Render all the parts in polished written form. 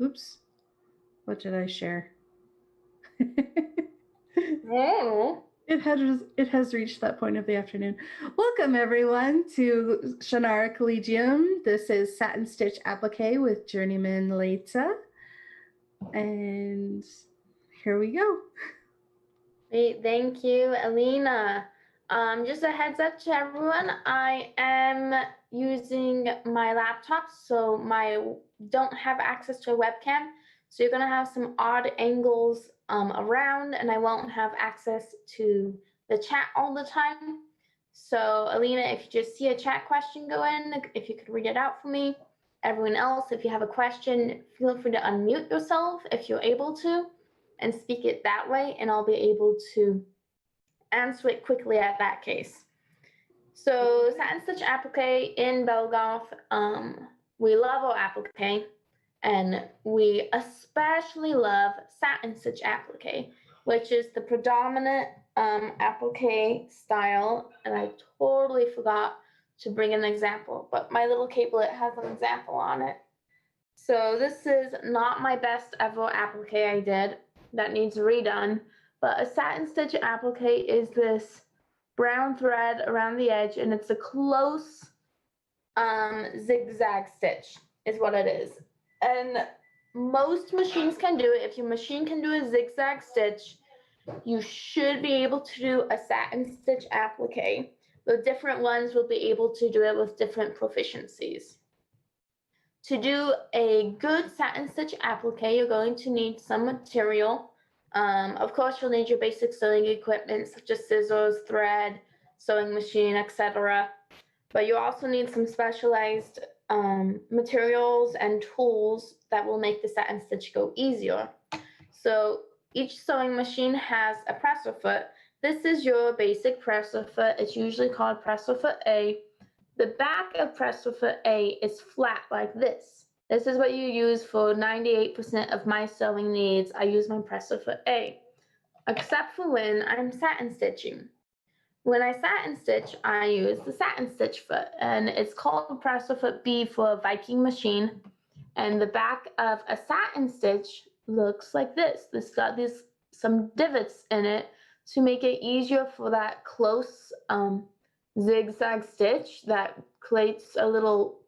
Oops. What did I share? Oh. It has reached that point of the afternoon. Welcome everyone to Shannara Collegium. This is Satin Stitch Applique with Journeyman Leita. And here we go. Great, thank you, Alina. Just a heads up to everyone, I am using my laptop, so my don't have access to a webcam. So you're gonna have some odd angles around, and I won't have access to the chat all the time. So Alina, if you just see a chat question go in, if you could read it out for me. Everyone else, if you have a question, feel free to unmute yourself if you're able to and speak it that way, and I'll be able to answer it quickly at that case. So Satin Stitch Applique in Belgoff, we love our applique, and we especially love Satin Stitch Applique, which is the predominant applique style, and I totally forgot to bring an example, but my little capelet has an example on it. So this is not my best ever applique I did. That needs redone, but a satin stitch applique is this brown thread around the edge, and it's a close zigzag stitch is what it is. And most machines can do it. If your machine can do a zigzag stitch, you should be able to do a satin stitch applique. The different ones will be able to do it with different proficiencies. To do a good satin stitch applique, you're going to need some material. Of course, you'll need your basic sewing equipment such as scissors, thread, sewing machine, etc. But you also need some specialized materials and tools that will make the satin stitch go easier. So each sewing machine has a presser foot. This is your basic presser foot. It's usually called presser foot A. The back of presser foot A is flat like this. This is what you use for 98% of my sewing needs. I use my presser foot A, except for when I'm satin stitching. When I satin stitch, I use the satin stitch foot, and it's called presser foot B for a Viking machine. And the back of a satin stitch looks like this. This got some divots in it to make it easier for that close zigzag stitch that creates a little,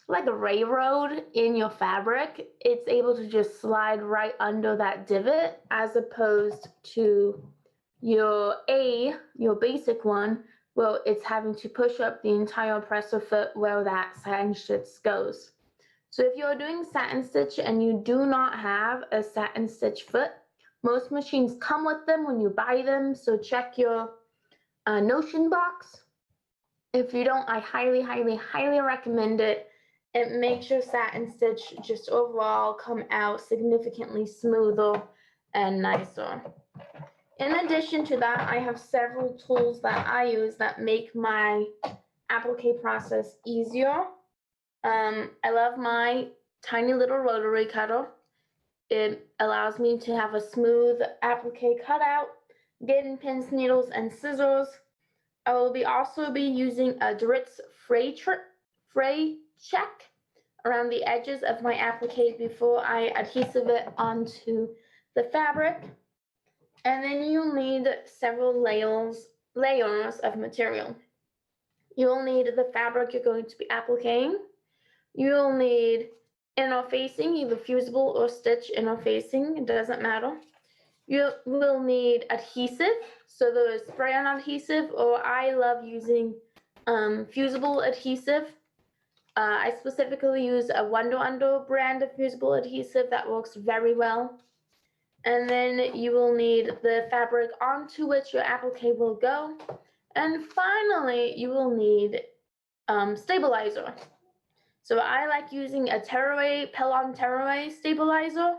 like a railroad in your fabric. It's able to just slide right under that divot, as opposed to your A, your basic one, well, it's having to push up the entire presser foot where that satin stitch goes. So if you're doing satin stitch and you do not have a satin stitch foot, most machines come with them when you buy them, so check your notion box. If you don't, I highly, highly, highly recommend it. It makes your satin stitch just overall come out significantly smoother and nicer. In addition to that, I have several tools that I use that make my applique process easier. I love my tiny little rotary cutter. It allows me to have a smooth applique cutout, getting pins, needles, and scissors. I will also be using a Dritz fray check around the edges of my applique before I adhesive it onto the fabric. And then you'll need several layers of material. You'll need the fabric you're going to be appliquing. You'll need interfacing, either fusible or stitch interfacing, it doesn't matter. You will need adhesive, so there is spray-on adhesive, or I love using fusible adhesive. I specifically use a Wonder Under brand of fusible adhesive that works very well. And then you will need the fabric onto which your applique will go. And finally, you will need stabilizer. So I like using a Pellon Tearaway stabilizer.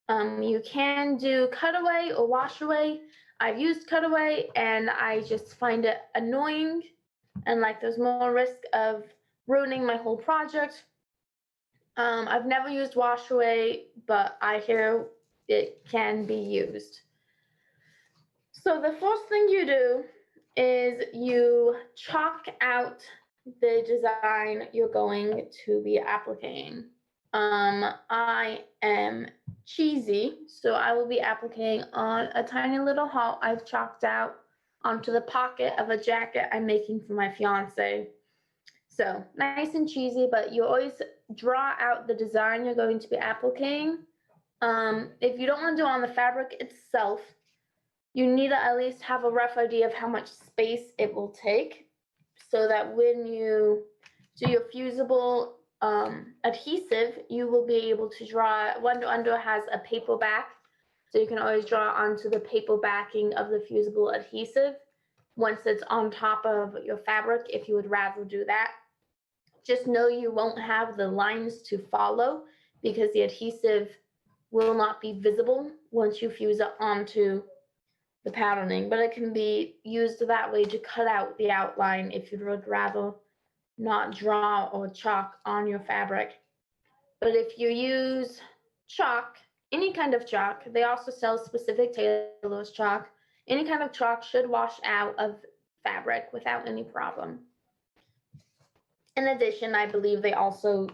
You can do cutaway or wash away. I've used cutaway, and I just find it annoying, and like there's more risk of ruining my whole project. I've never used wash away, but I hear it can be used. So the first thing you do is you chalk out the design you're going to be appliquing. I am cheesy, so I will be appliquing on a tiny little heart I've chalked out onto the pocket of a jacket I'm making for my fiance. So nice and cheesy, but you always draw out the design you're going to be appliquing. If you don't want to do it on the fabric itself, you need to at least have a rough idea of how much space it will take, so that when you do your fusible adhesive, you will be able to draw. Wonder Under has a paper back, so you can always draw onto the paper backing of the fusible adhesive once it's on top of your fabric, if you would rather do that. Just know you won't have the lines to follow because the adhesive will not be visible once you fuse it onto the patterning, but it can be used that way to cut out the outline if you would rather not draw or chalk on your fabric. But if you use chalk, any kind of chalk, they also sell specific tailor's chalk. Any kind of chalk should wash out of fabric without any problem. In addition, I believe they also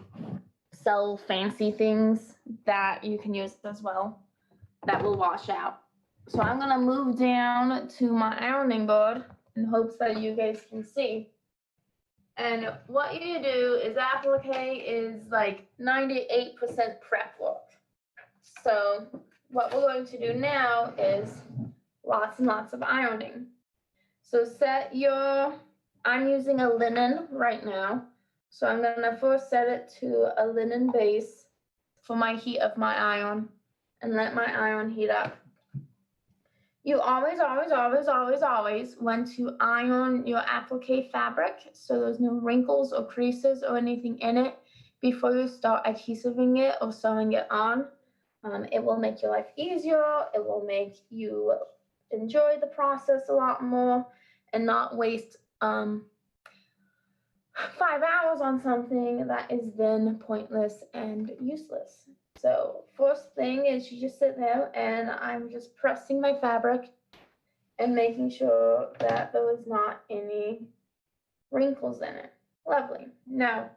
sell fancy things that you can use as well that will wash out. So I'm gonna move down to my ironing board in hopes that you guys can see. And what you do is applique is like 98% prep work. So what we're going to do now is lots and lots of ironing. So I'm using a linen right now. So I'm gonna first set it to a linen base for my heat of my iron and let my iron heat up. You always want to iron your applique fabric so there's no wrinkles or creases or anything in it before you start adhesiving it or sewing it on. It will make your life easier. It will make you enjoy the process a lot more and not waste 5 hours on something that is then pointless and useless. So first thing is you just sit there and I'm just pressing my fabric and making sure that there is not any wrinkles in it. Lovely. Now,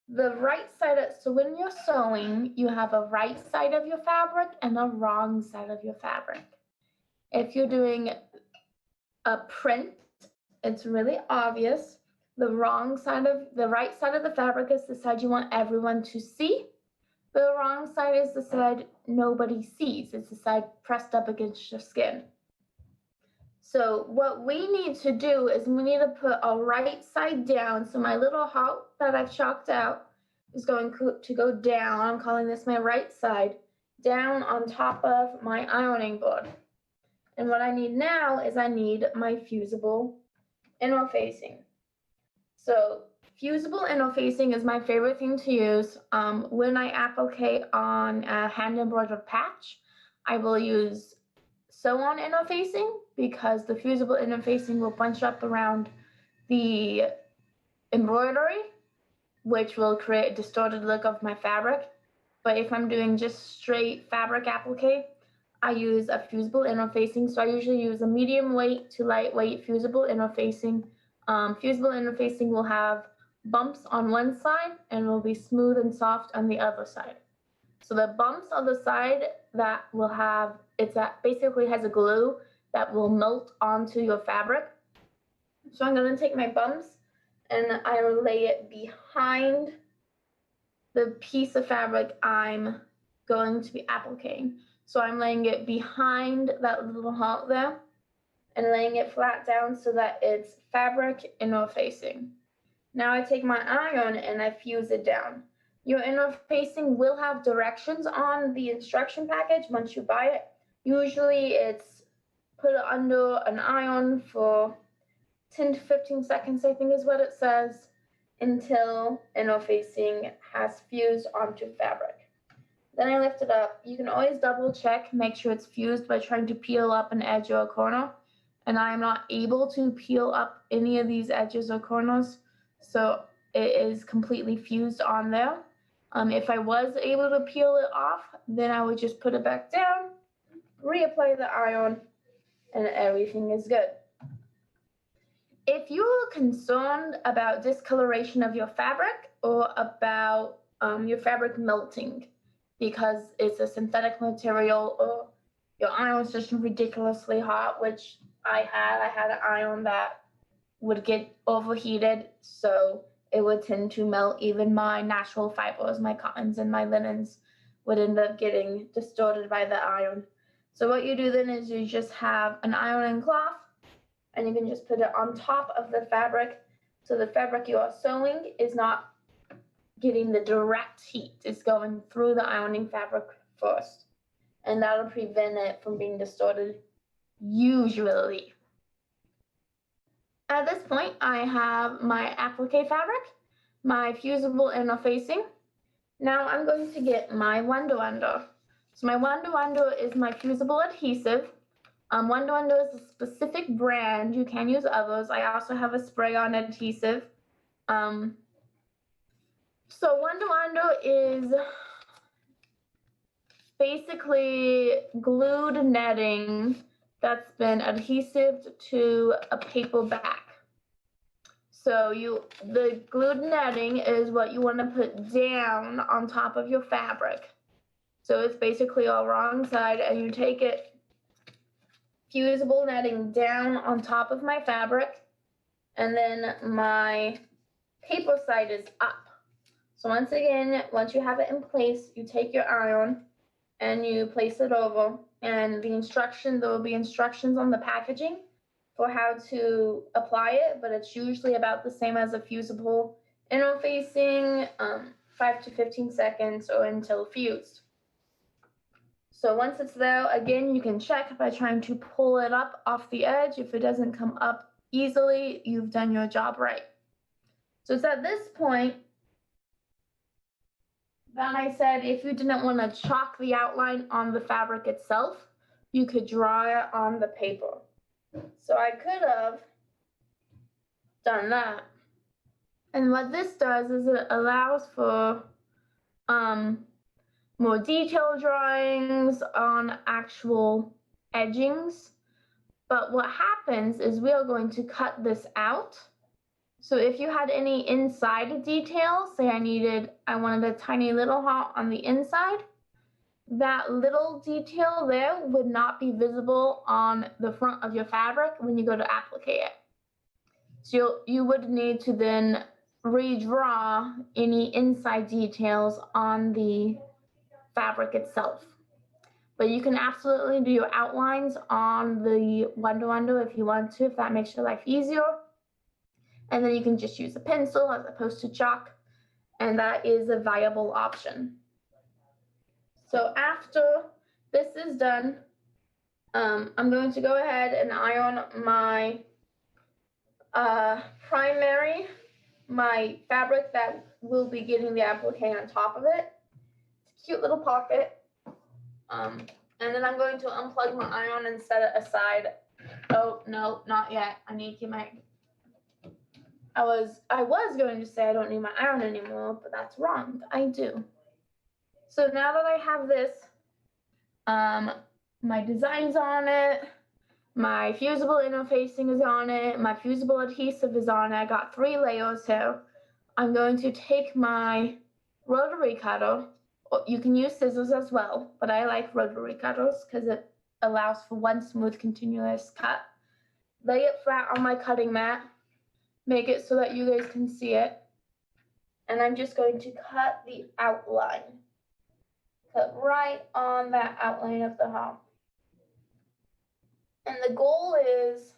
the right side, so when you're sewing, you have a right side of your fabric and a wrong side of your fabric. If you're doing a print, it's really obvious. The right side of the fabric is the side you want everyone to see. The wrong side is the side nobody sees. It's the side pressed up against your skin. So what we need to do is we need to put our right side down. So my little heart that I've chalked out is going to go down. I'm calling this my right side, down on top of my ironing board. And what I need now is I need my fusible interfacing. So fusible interfacing is my favorite thing to use. When I applique on a hand embroidered patch, I will use sew-on interfacing because the fusible interfacing will bunch up around the embroidery, which will create a distorted look of my fabric. But if I'm doing just straight fabric applique, I use a fusible interfacing. So I usually use a medium weight to lightweight fusible interfacing. Fusible interfacing will have bumps on one side and will be smooth and soft on the other side. So the bumps on the side that will have, basically has a glue that will melt onto your fabric. So I'm going to take my bumps and I will lay it behind the piece of fabric I'm going to be appliquing. So I'm laying it behind that little heart there and laying it flat down so that it's fabric interfacing. Now I take my iron and I fuse it down. Your interfacing will have directions on the instruction package once you buy it. Usually it's put it under an iron for 10 to 15 seconds, I think is what it says, until interfacing has fused onto fabric. Then I lift it up. You can always double check, make sure it's fused by trying to peel up an edge or a corner. And I am not able to peel up any of these edges or corners, so it is completely fused on there. If I was able to peel it off, then I would just put it back down, reapply the iron, and everything is good. If you're concerned about discoloration of your fabric or about your fabric melting because it's a synthetic material, or your iron's just ridiculously hot, which I had an iron that would get overheated, so it would tend to melt. Even my natural fibers, my cottons and my linens, would end up getting distorted by the iron. So what you do then is you just have an ironing cloth, and you can just put it on top of the fabric, so the fabric you are sewing is not getting the direct heat. It's going through the ironing fabric first, and that'll prevent it from being distorted usually. At this point, I have my applique fabric, my fusible interfacing. Now I'm going to get my Wonder Wonder. So my Wonder Wonder is my fusible adhesive. Wonder Wonder is a specific brand. You can use others. I also have a spray-on adhesive. So Wonder Wonder is basically glued netting that's been adhesived to a paper back. So the glued netting is what you want to put down on top of your fabric. So it's basically all wrong side, and you take it, fusible netting down on top of my fabric, and then my paper side is up. So once again, once you have it in place, you take your iron and you place it over, and there will be instructions on the packaging for how to apply it, but it's usually about the same as a fusible interfacing, 5 to 15 seconds or until fused. So once it's there, again, you can check by trying to pull it up off the edge. If it doesn't come up easily, you've done your job right. So it's at this point that I said if you didn't want to chalk the outline on the fabric itself, you could draw it on the paper. So I could have done that. And what this does is it allows for more detailed drawings on actual edgings. But what happens is we are going to cut this out. So if you had any inside details, say I wanted a tiny little heart on the inside, that little detail there would not be visible on the front of your fabric when you go to applique it. So you would need to then redraw any inside details on the fabric itself. But you can absolutely do your outlines on the Wonder Wonder if you want to, if that makes your life easier. And then you can just use a pencil as opposed to chalk, and that is a viable option. So after this is done, I'm going to go ahead and iron my primary, my fabric that will be getting the applique on top of it. It's a cute little pocket. And then I'm going to unplug my iron and set it aside. Oh, no, not yet. I need to keep my... I was going to say I don't need my iron anymore, but that's wrong. I do. So now that I have this, my design's on it, my fusible interfacing is on it, my fusible adhesive is on it. I got 3 layers here. I'm going to take my rotary cutter. You can use scissors as well, but I like rotary cutters because it allows for one smooth, continuous cut. Lay it flat on my cutting mat, make it so that you guys can see it, and I'm just going to cut the outline. Cut right on that outline of the heart. And the goal is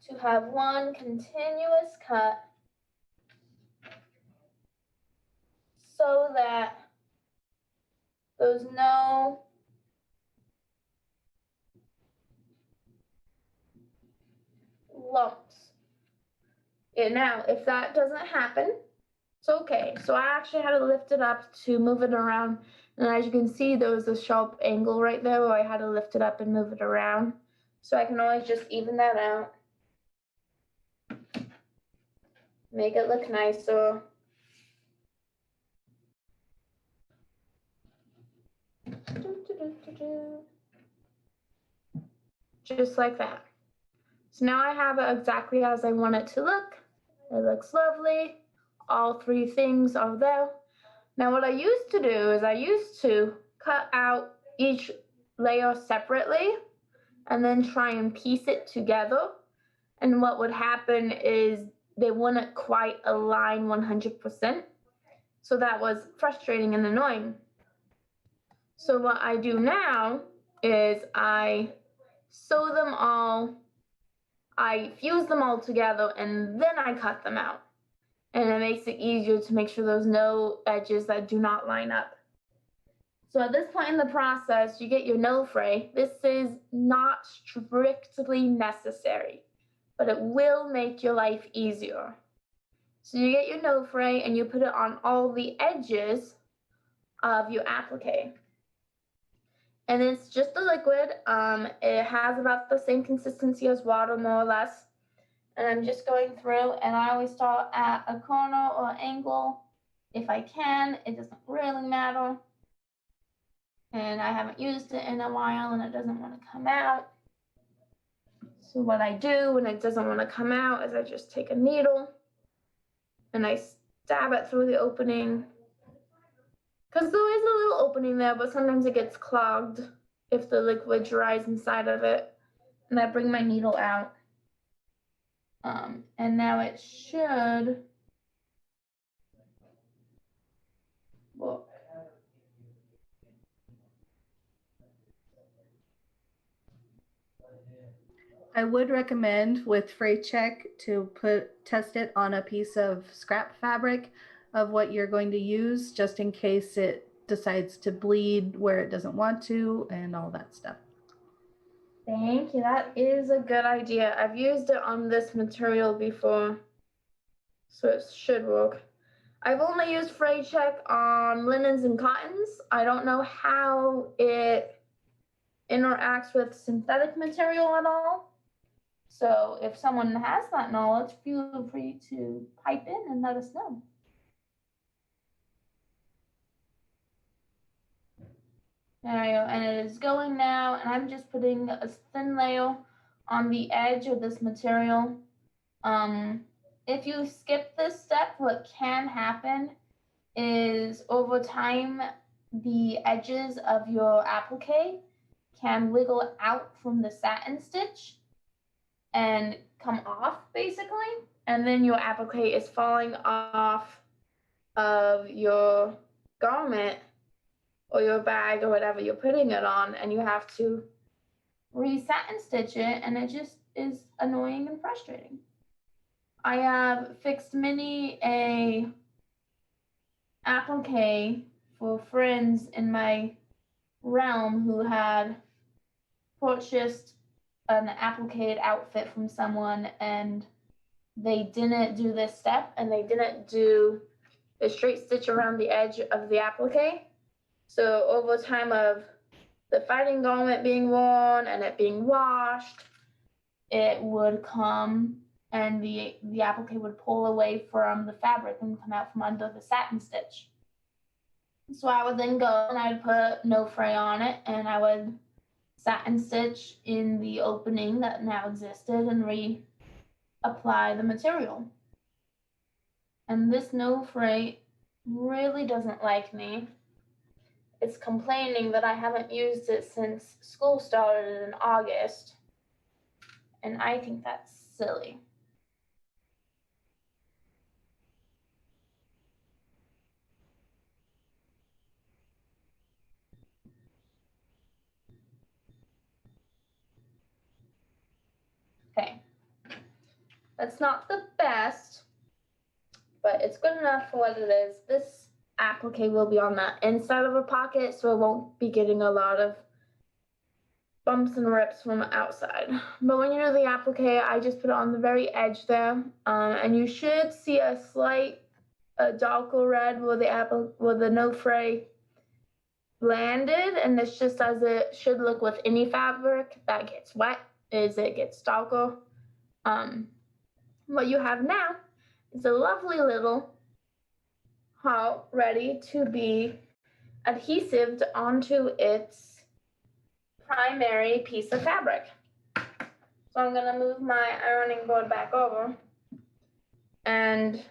to have one continuous cut so that there's no lumps. Yeah, now, if that doesn't happen, it's okay. So I actually had to lift it up to move it around. And as you can see, there was a sharp angle right there where I had to lift it up and move it around. So I can always just even that out. Make it look nicer. Just like that. So now I have it exactly as I want it to look. It looks lovely. All 3 things are there. Now what I used to do is I used to cut out each layer separately and then try and piece it together. And what would happen is they wouldn't quite align 100%. So that was frustrating and annoying. So what I do now is I sew them all, I fuse them all together, and then I cut them out. And it makes it easier to make sure there's no edges that do not line up. So at this point in the process, you get your no fray. This is not strictly necessary, but it will make your life easier. So you get your no fray and you put it on all the edges of your applique. And it's just a liquid. It has about the same consistency as water, more or less. And I'm just going through, and I always start at a corner or angle if I can. It doesn't really matter. And I haven't used it in a while and it doesn't want to come out. So what I do when it doesn't want to come out is I just take a needle and I stab it through the opening. Because there is a little opening there, but sometimes it gets clogged if the liquid dries inside of it. And I bring my needle out. And now it should look. I would recommend with fray check to test it on a piece of scrap fabric of what you're going to use, just in case it decides to bleed where it doesn't want to and all that stuff. Thank you. That is a good idea. I've used it on this material before, so it should work. I've only used fray check on linens and cottons. I don't know how it interacts with synthetic material at all. So if someone has that knowledge, feel free to pipe in and let us know. There you go, and it is going now, and I'm just putting a thin layer on the edge of this material. If you skip this step, what can happen is over time, the edges of your applique can wiggle out from the satin stitch and come off basically, and then your applique is falling off of your garment or your bag or whatever you're putting it on, and you have to re-satin stitch it, and it just is annoying and frustrating. I have fixed many a applique for friends in my realm who had purchased an applique outfit from someone and they didn't do this step and they didn't do the straight stitch around the edge of the applique. So over time of the fighting garment being worn and it being washed, it would come and the applique would pull away from the fabric and come out from under the satin stitch. So I would then go and I'd put no fray on it and I would satin stitch in the opening that now existed and reapply the material. And this no fray really doesn't like me. It's complaining that I haven't used it since school started in August, and I think that's silly. Okay, that's not the best, but it's good enough for what it is. This applique will be on the inside of a pocket, so it won't be getting a lot of bumps and rips from outside. But when you do the applique, I just put it on the very edge there, and you should see a slight darker red where the no fray landed, and it's just as it should look with any fabric that gets wet, is it gets darker. What you have now is a lovely little heart ready to be adhesive onto its primary piece of fabric. So I'm going to move my ironing board back over, and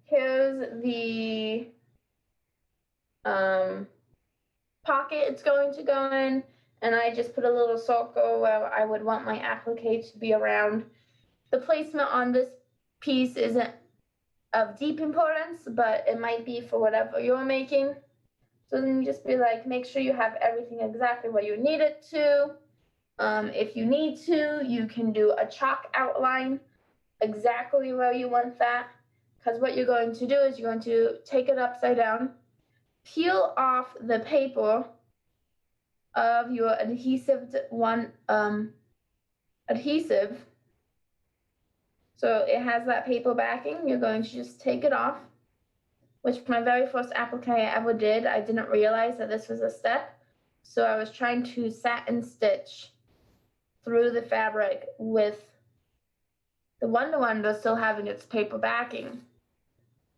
here's the pocket it's going to go in, and I just put a little circle where I would want my applique to be around. The placement on this piece isn't of deep importance, but it might be for whatever you're making. So then you just be like, make sure you have everything exactly where you need it to. If you need to, you can do a chalk outline exactly where you want that. Because what you're going to do is you're going to take it upside down, peel off the paper of your adhesive adhesive. So it has that paper backing. You're going to just take it off, which my very first applique I ever did, I didn't realize that this was a step. So I was trying to satin stitch through the fabric with the Wonder Wonder still having its paper backing.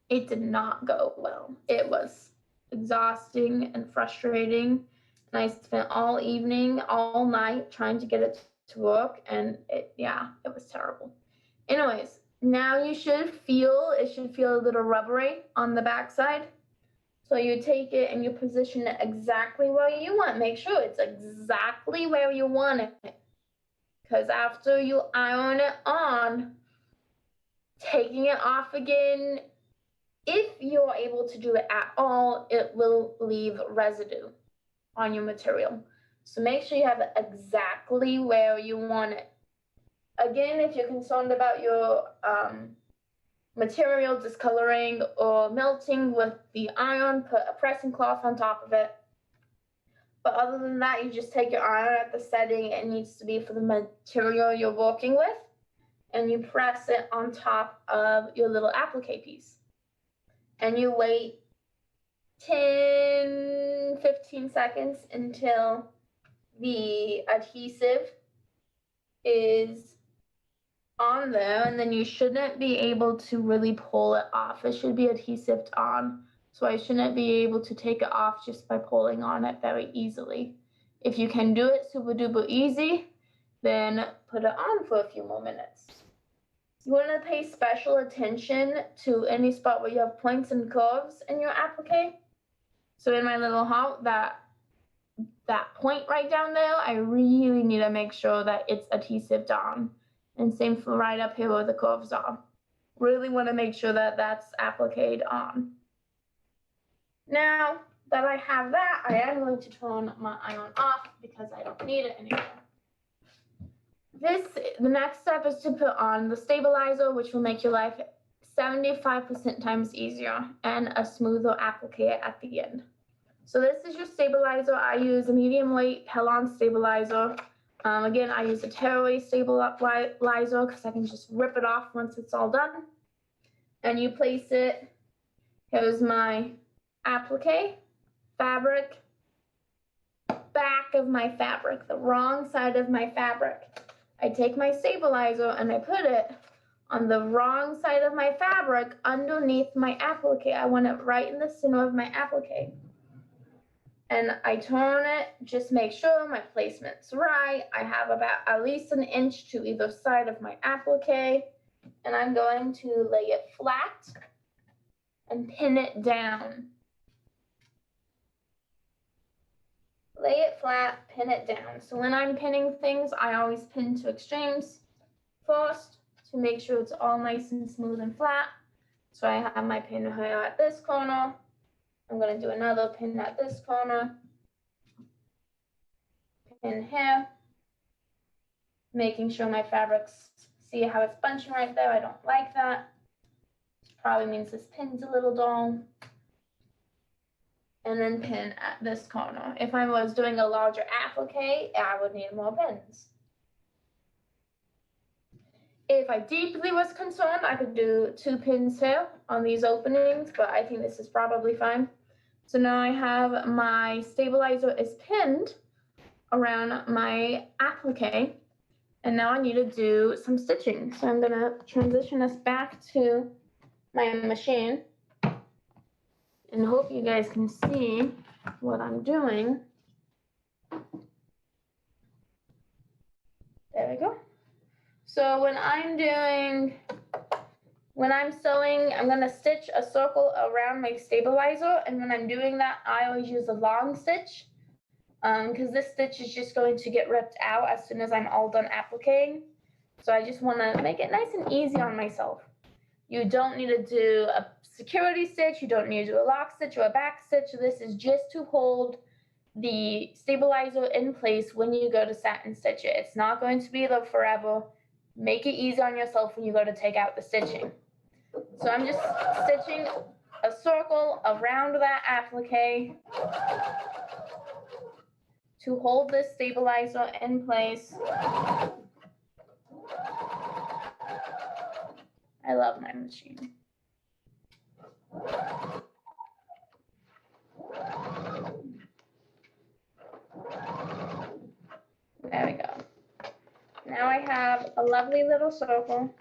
It did not go well. It was exhausting and frustrating. And I spent all evening, all night trying to get it to work, and it was terrible. Anyways, now it should feel a little rubbery on the backside. So you take it and you position it exactly where you want. Make sure it's exactly where you want it. Because after you iron it on, taking it off again, if you're able to do it at all, it will leave residue on your material. So make sure you have it exactly where you want it. Again, if you're concerned about your material discoloring or melting with the iron, put a pressing cloth on top of it. But other than that, you just take your iron at the setting it needs to be for the material you're working with, and you press it on top of your little applique piece. And you wait 10-15 seconds until the adhesive is on there, and then you shouldn't be able to really pull it off. It should be adhesived on, so I shouldn't be able to take it off just by pulling on it very easily. If you can do it super duper easy, then put it on for a few more minutes. You want to pay special attention to any spot where you have points and curves in your applique. So in my little heart, that point right down there, I really need to make sure that it's adhesived on. And same for right up here where the curves are. Really want to make sure that that's appliqued on. Now that I have that, I am going to turn my iron off because I don't need it anymore. The next step is to put on the stabilizer, which will make your life 75% times easier and a smoother applique at the end. So this is your stabilizer. I use a medium weight Hellon stabilizer. Again, I use a tearaway stabilizer because I can just rip it off once it's all done. And you place it, here's my applique, fabric, back of my fabric, the wrong side of my fabric. I take my stabilizer and I put it on the wrong side of my fabric underneath my applique. I want it right in the center of my applique. And I turn it, just make sure my placement's right. I have about at least an inch to either side of my applique. And I'm going to lay it flat and pin it down. Lay it flat, pin it down. So when I'm pinning things, I always pin to extremes first to make sure it's all nice and smooth and flat. So I have my pin here at this corner. I'm going to do another pin at this corner. Pin here. Making sure my fabrics, see how it's bunching right there? I don't like that. Probably means this pin's a little dull. And then pin at this corner. If I was doing a larger applique, I would need more pins. If I deeply was concerned, I could do 2 pins here on these openings, but I think this is probably fine. So now I have my stabilizer is pinned around my applique, and now I need to do some stitching. So I'm gonna transition us back to my machine and hope you guys can see what I'm doing. There we go. So when I'm doing When I'm sewing, I'm going to stitch a circle around my stabilizer, and when I'm doing that, I always use a long stitch because this stitch is just going to get ripped out as soon as I'm all done appliquing. So I just want to make it nice and easy on myself. You don't need to do a security stitch, you don't need to do a lock stitch or a back stitch. This is just to hold the stabilizer in place when you go to satin stitch it. It's not going to be there forever. Make it easy on yourself when you go to take out the stitching. So I'm just stitching a circle around that applique to hold this stabilizer in place. I love my machine. There we go. Now I have a lovely little circle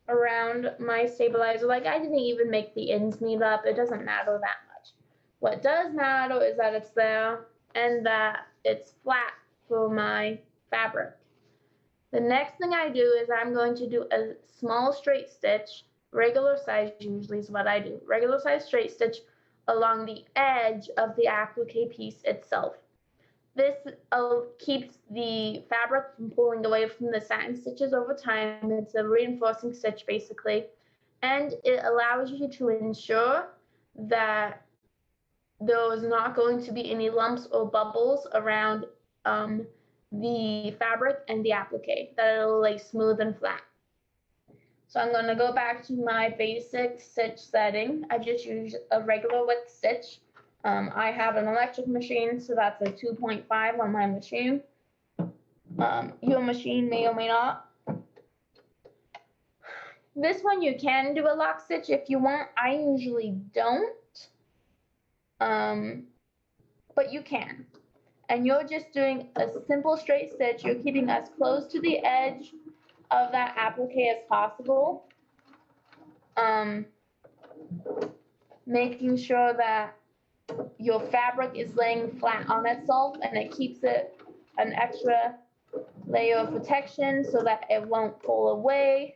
around my stabilizer. Like, I didn't even make the ends meet up. It doesn't matter that much. What does matter is that it's there and that it's flat for my fabric. The next thing I do is I'm going to do a small straight stitch, regular size usually is what I do, regular size straight stitch along the edge of the applique piece itself. This keeps the fabric from pulling away from the satin stitches over time. It's a reinforcing stitch basically, and it allows you to ensure that there's not going to be any lumps or bubbles around the fabric and the applique, that it'll lay smooth and flat. So I'm going to go back to my basic stitch setting. I just use a regular width stitch. I have an electric machine, so that's a 2.5 on my machine. Your machine may or may not. This one you can do a lock stitch if you want. I usually don't, but you can. And you're just doing a simple straight stitch. You're keeping as close to the edge of that applique as possible. Making sure that your fabric is laying flat on itself and it keeps it an extra layer of protection so that it won't pull away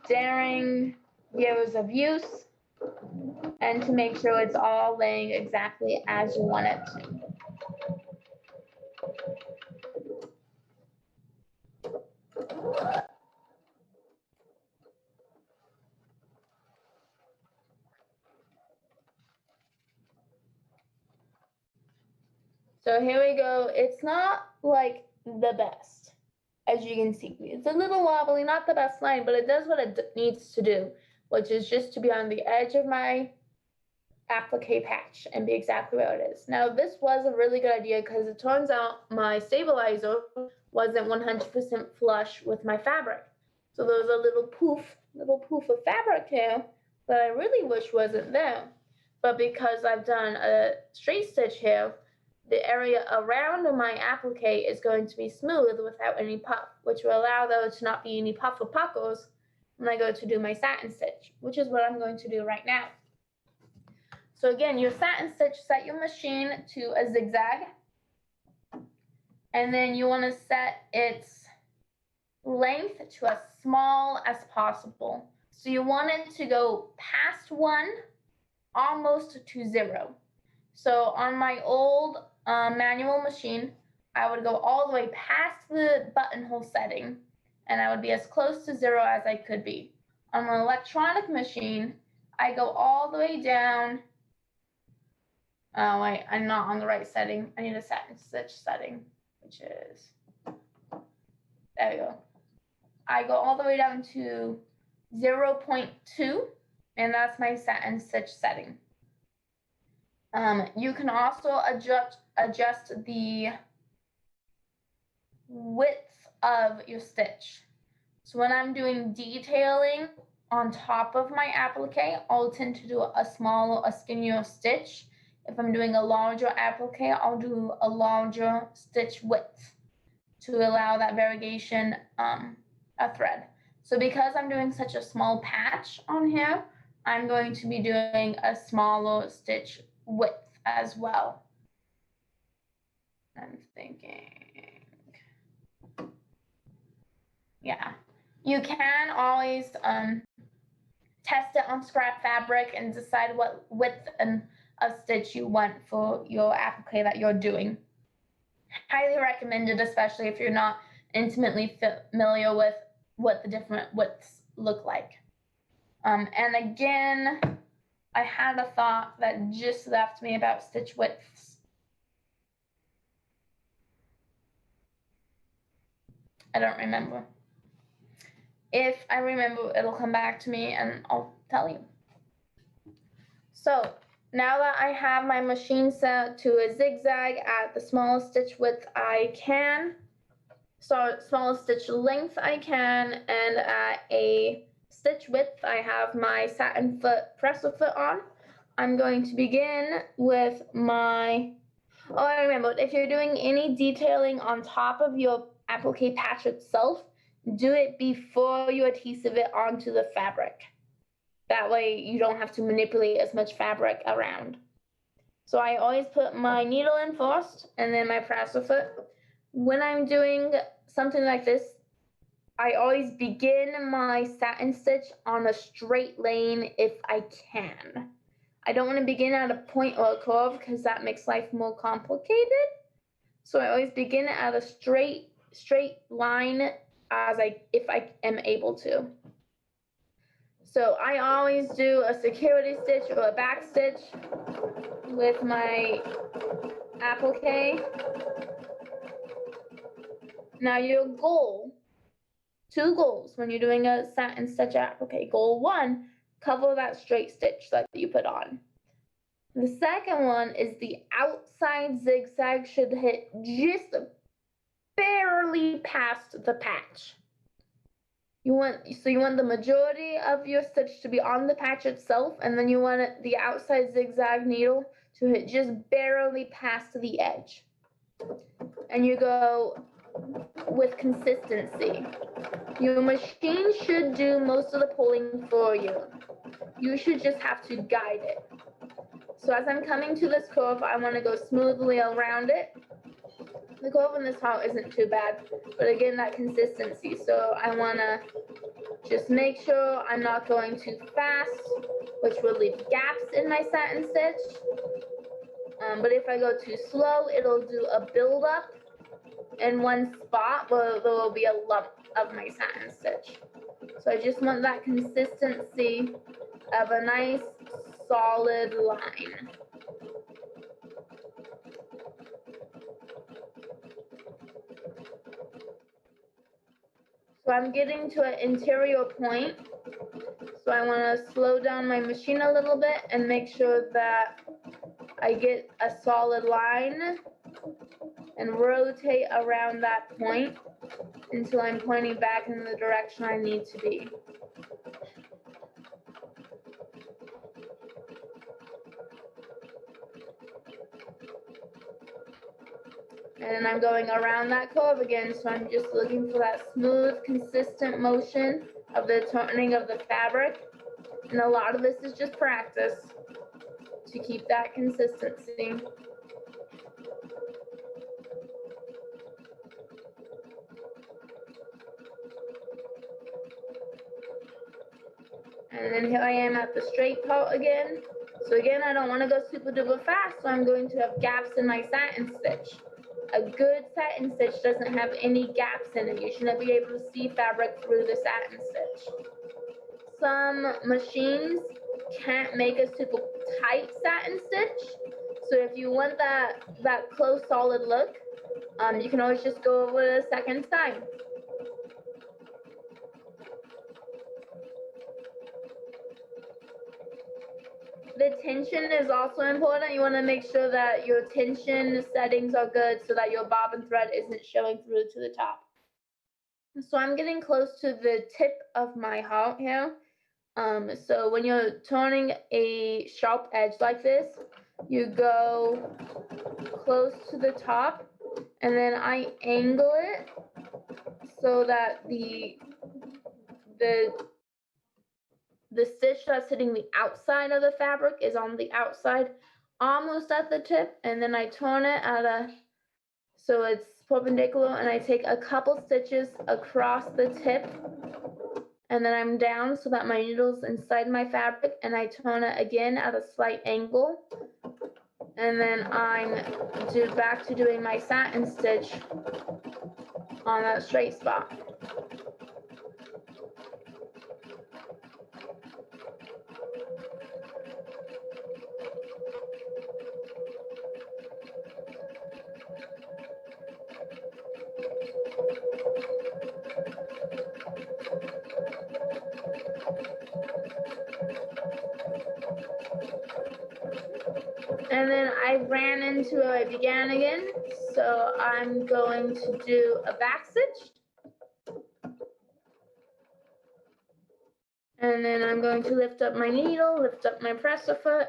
during years of use, and to make sure it's all laying exactly as you want it to. So here we go. It's not like the best, as you can see. It's a little wobbly, not the best line, but it does what it needs to do, which is just to be on the edge of my applique patch and be exactly where it is. Now, this was a really good idea because it turns out my stabilizer wasn't 100% flush with my fabric. So there was a little poof of fabric here that I really wish wasn't there. But because I've done a straight stitch here, the area around my applique is going to be smooth without any puff, which will allow there to not be any puff or puckles when I go to do my satin stitch, which is what I'm going to do right now. So again, your satin stitch, set your machine to a zigzag, and then you want to set its length to as small as possible. So you want it to go past 1, almost to 0. So on my old manual machine, I would go all the way past the buttonhole setting, and I would be as close to 0 as I could be. On an electronic machine, I go all the way down. Oh wait, I'm not on the right setting. I need a satin stitch setting, which is, there we go. I go all the way down to 0.2, and that's my satin stitch setting. You can also adjust the width of your stitch. So when I'm doing detailing on top of my applique, I'll tend to do a smaller, a skinnier stitch. If I'm doing a larger applique, I'll do a larger stitch width to allow that variegation a thread. So because I'm doing such a small patch on here, I'm going to be doing a smaller stitch width as well. I'm thinking, yeah. You can always test it on scrap fabric and decide what width of stitch you want for your applique that you're doing. Highly recommended, especially if you're not intimately familiar with what the different widths look like. And again, I had a thought that just left me about stitch widths. I don't remember. If I remember, it'll come back to me and I'll tell you. So now that I have my machine set to a zigzag at the smallest stitch width I can, so smallest stitch length I can, and at a stitch width I have my satin foot presser foot on, I'm going to begin with my, oh, I remembered, if you're doing any detailing on top of your applique patch itself, do it before you adhesive it onto the fabric. That way you don't have to manipulate as much fabric around. So I always put my needle in first and then my presser foot. When I'm doing something like this, I always begin my satin stitch on a straight lane if I can. I don't want to begin at a point or a curve because that makes life more complicated. So I always begin at a straight line if I am able to. So I always do a security stitch or a back stitch with my applique. Now your goal, 2 goals when you're doing a satin stitch applique. Goal 1, cover that straight stitch that you put on. The second one is the outside zigzag should hit just barely past the patch. You want the majority of your stitch to be on the patch itself, and then you want the outside zigzag needle to hit just barely past the edge. And you go with consistency. Your machine should do most of the pulling for you. You should just have to guide it. So as I'm coming to this curve, I want to go smoothly around it. The curve in this part isn't too bad, but again, that consistency. So I want to just make sure I'm not going too fast, which will leave gaps in my satin stitch. But if I go too slow, it'll do a build-up in one spot where there will be a lump of my satin stitch. So I just want that consistency of a nice solid line. So I'm getting to an interior point. So I want to slow down my machine a little bit and make sure that I get a solid line and rotate around that point until I'm pointing back in the direction I need to be. And I'm going around that curve again, so I'm just looking for that smooth, consistent motion of the turning of the fabric. And a lot of this is just practice to keep that consistency. And then here I am at the straight part again. So again, I don't want to go super duper fast, so I'm going to have gaps in my satin stitch. A good satin stitch doesn't have any gaps in it. You shouldn't be able to see fabric through the satin stitch. Some machines can't make a super tight satin stitch. So if you want that close solid look, you can always just go over it a second time. The tension is also important. You want to make sure that your tension settings are good so that your bobbin thread isn't showing through to the top. So I'm getting close to the tip of my heart here. So when you're turning a sharp edge like this, you go close to the top, and then I angle it so that the stitch that's hitting the outside of the fabric is on the outside, almost at the tip, and then I turn it at a so it's perpendicular, and I take a couple stitches across the tip, and then I'm down so that my needle's inside my fabric, and I turn it again at a slight angle, and then I'm back to doing my satin stitch on that straight spot. And then I ran into where I began again, so I'm going to do a back stitch. And then I'm going to lift up my needle, lift up my presser foot,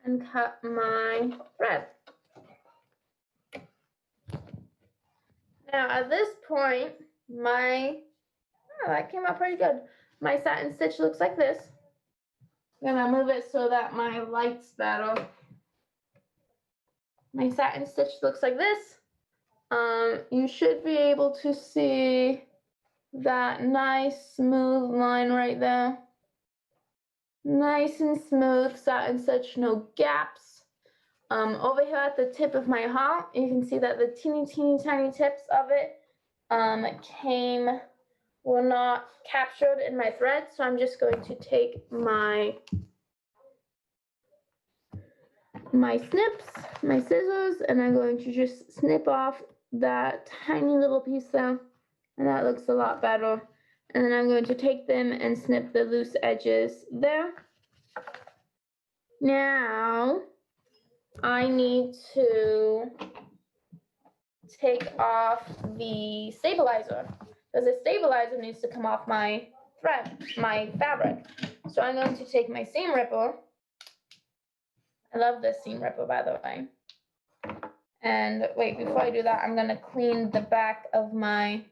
and cut my thread. Now at this point, that came out pretty good. My satin stitch looks like this. I'm gonna move it so that my light's better. My satin stitch looks like this. You should be able to see that nice smooth line right there. Nice and smooth satin stitch, no gaps. Over here at the tip of my heart, you can see that the teeny tiny tips of it were not captured in my thread, so I'm just going to take my snips, my scissors, and I'm going to just snip off that tiny little piece there, and that looks a lot better. And then I'm going to take them and snip the loose edges there. Now I need to take off the stabilizer, because the stabilizer needs to come off my fabric. So I'm going to take my seam ripper. I love this seam ripper, by the way. And wait, before I do that, I'm going to clean the back of my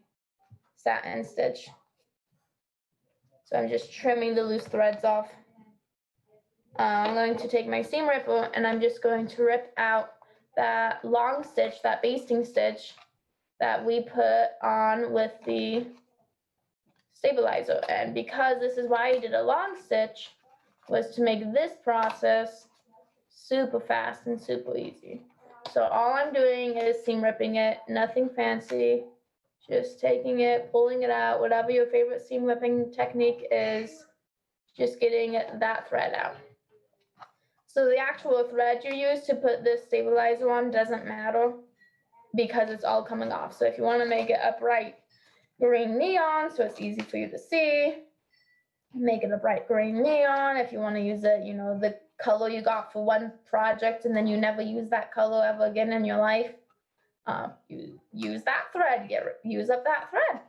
satin stitch. So I'm just trimming the loose threads off. I'm going to take my seam ripper, and I'm just going to rip out that long stitch, that basting stitch that we put on with the stabilizer. And because this is why I did a long stitch, was to make this process super fast and super easy. So all I'm doing is seam ripping it, nothing fancy, just taking it, pulling it out, whatever your favorite seam ripping technique is, just getting that thread out. So the actual thread you use to put this stabilizer on doesn't matter, because it's all coming off. So if you want to make it a bright green neon so it's easy for you to see, make it a bright green neon. If you want to use it, the color you got for one project and then you never use that color ever again in your life, you use that thread, use up that thread.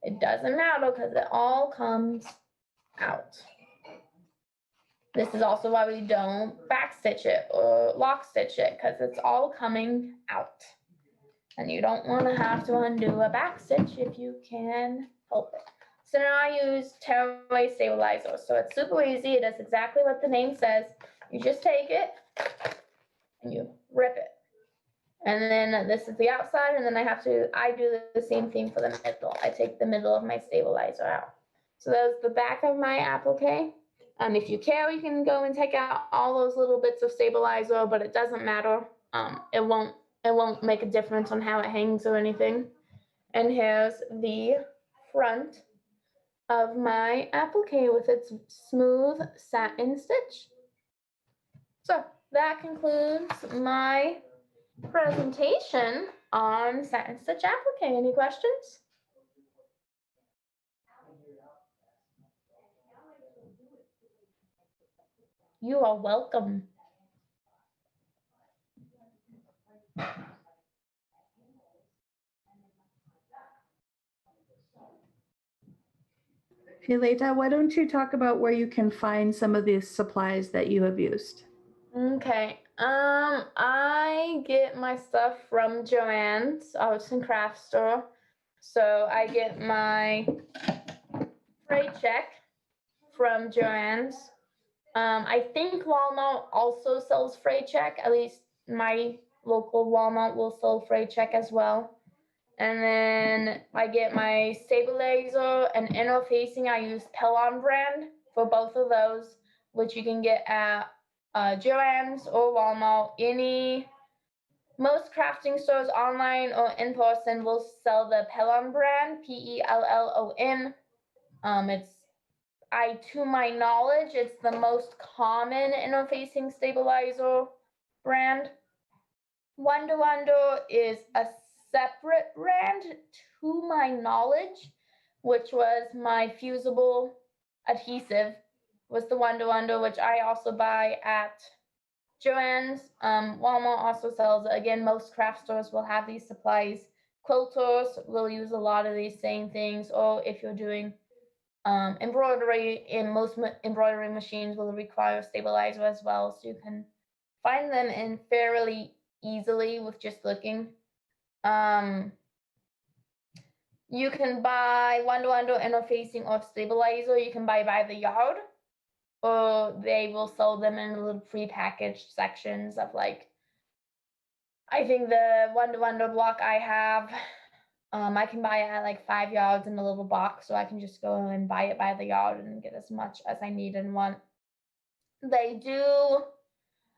It doesn't matter, because it all comes out. This is also why we don't backstitch it or lock stitch it, because it's all coming out. And you don't want to have to undo a backstitch if you can help it. So now I use tearaway stabilizer. So it's super easy. It does exactly what the name says. You just take it and you rip it. And then this is the outside, and then I do the same thing for the middle. I take the middle of my stabilizer out. So that's the back of my applique. If you care, you can go and take out all those little bits of stabilizer, but it doesn't matter. It won't make a difference on how it hangs or anything. And here's the front of my applique with its smooth satin stitch. So that concludes my presentation on satin stitch applique. Any questions? You are welcome. Hey, Leta, why don't you talk about where you can find some of these supplies that you have used? Okay. I get my stuff from Joann's Arts and Crafts store. So I get my freight check from Joann's. I think Walmart also sells freight check. At least my local Walmart will sell freight check as well. And then I get my stabilizer and interfacing. I use Pellon brand for both of those, which you can get at Joann's or Walmart. Most crafting stores online or in person will sell the Pellon brand, Pellon. To my knowledge, it's the most common interfacing stabilizer brand. Wonder Wonder is a separate brand to my knowledge, which was my fusible adhesive, was the Wonder Wonder, which I also buy at Joann's. Walmart also sells it. Again, most craft stores will have these supplies. Quilters will use a lot of these same things, or if you're doing embroidery, in most embroidery machines will require a stabilizer as well, so you can find them in fairly easily with just looking. You can buy Wonder Wonder interfacing or stabilizer. You can buy by the yard, or they will sell them in little pre-packaged sections of, like, I think the Wonder Wonder block I have, I can buy it at like 5 yards in a little box, so I can just go and buy it by the yard and get as much as I need and want. They do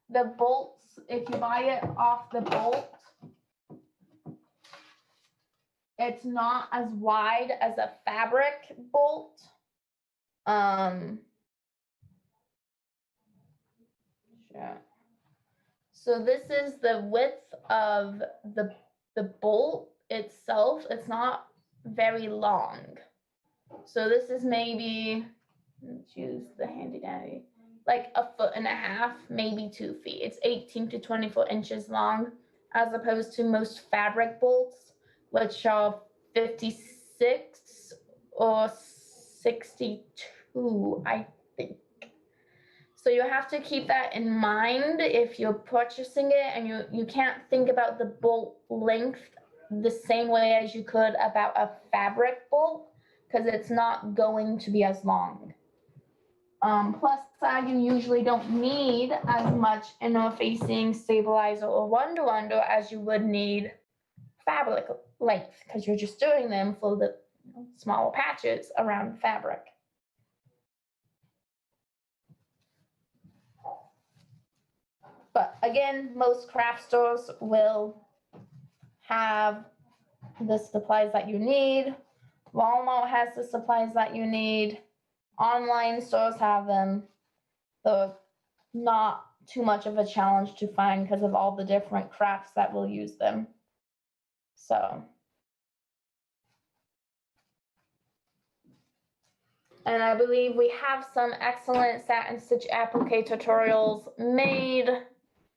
the bolts. If you buy it off the bolt, it's not as wide as a fabric bolt. Sure. So this is the width of the bolt itself. It's not very long. So this is maybe, let's use the handy dandy, like 1.5 feet, maybe 2 feet. It's 18 to 24 inches long, as opposed to most fabric bolts, which are 56 or 62, I think. So you have to keep that in mind if you're purchasing it, and you can't think about the bolt length the same way as you could about a fabric bolt, because it's not going to be as long. Plus, you usually don't need as much interfacing, stabilizer, or Wonder Wonder as you would need fabric length, because you're just doing them for the smaller patches around fabric. But again, most craft stores will have the supplies that you need. Walmart has the supplies that you need. Online stores have them. So not too much of a challenge to find because of all the different crafts that will use them. So. And I believe we have some excellent satin stitch applique tutorials made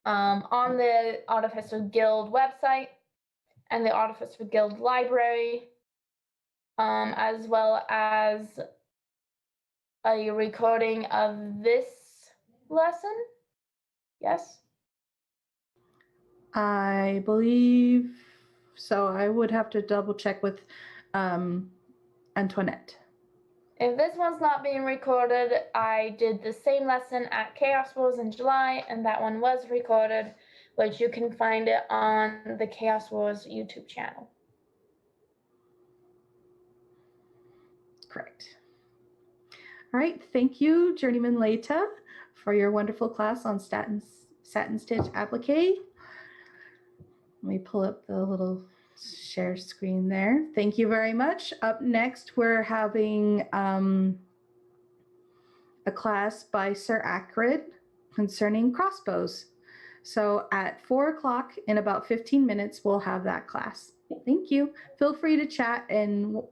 on the Artificer Guild website and the Artificer Guild library, as well as a recording of this lesson. Yes? I believe so. I would have to double check with Antoinette. If this one's not being recorded, I did the same lesson at Chaos Wars in July, and that one was recorded, which you can find it on the Chaos Wars YouTube channel. Correct. All right, thank you, Journeyman Leita, for your wonderful class on satin stitch applique. Let me pull up the little share screen there. Thank you very much. Up next, we're having a class by Sir Acrid concerning crossbows. So at 4 o'clock in about 15 minutes, we'll have that class. Thank you. Feel free to chat and